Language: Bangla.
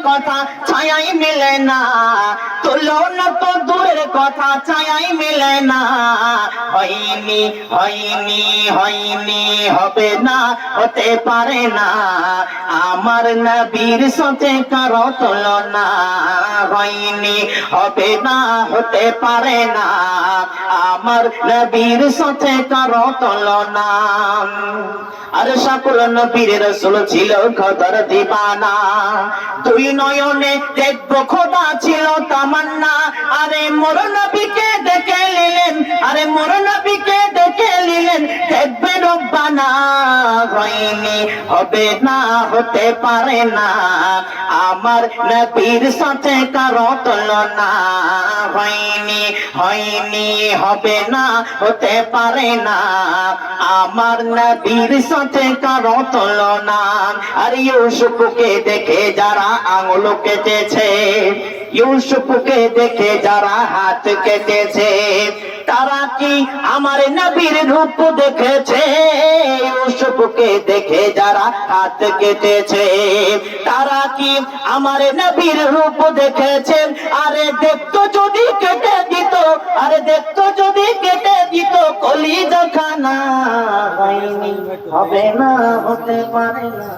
কথা ছায়াই মিলে না, তুলনা তো দূরের কথা ছায়াই মিলে না। হয়নি হয়নি হয়নি হবে না, হতে পারে না, আমার নবীর সাথে কারো তুলনা। হয়নি হবে না, হতে পারে না, আমার নবীর সাথে কারো তুলনা। আর সকল নবীর রাসূল ছিল খোদার দিবানা, দুই নয়নে দেখবো খোদা ছিল তামান্না। আরে মোর নবীকে দেখে নিলেন, আরে মোর নবীকে দেখে নিলেন দেখবে রব্বানা। হয়নি হবে না, হতে পারে না, আমার নবীর সাথে কারো তুলনা। হয়নি হয়নি হবে না, হতে পারে না, আমার নবীর সাথে কারো তুলনা। আর ইউসুফকে দেখে যারা আঙুল কেটেছে, ইউসুফকে দেখে যারা হাত কেটেছে, তারা কি আমার নবীর রূপ দেখেছে? ইউসুফকে দেখে যারা হাত কেটেছে, তারা কি আমার নবীর রূপ দেখেছে? আরে দেখতো যদি কেটে দিত, আরে দেখতো যদি কেটে দিত কলিজা খানা। হয়নি হবে না, হতে পারে না।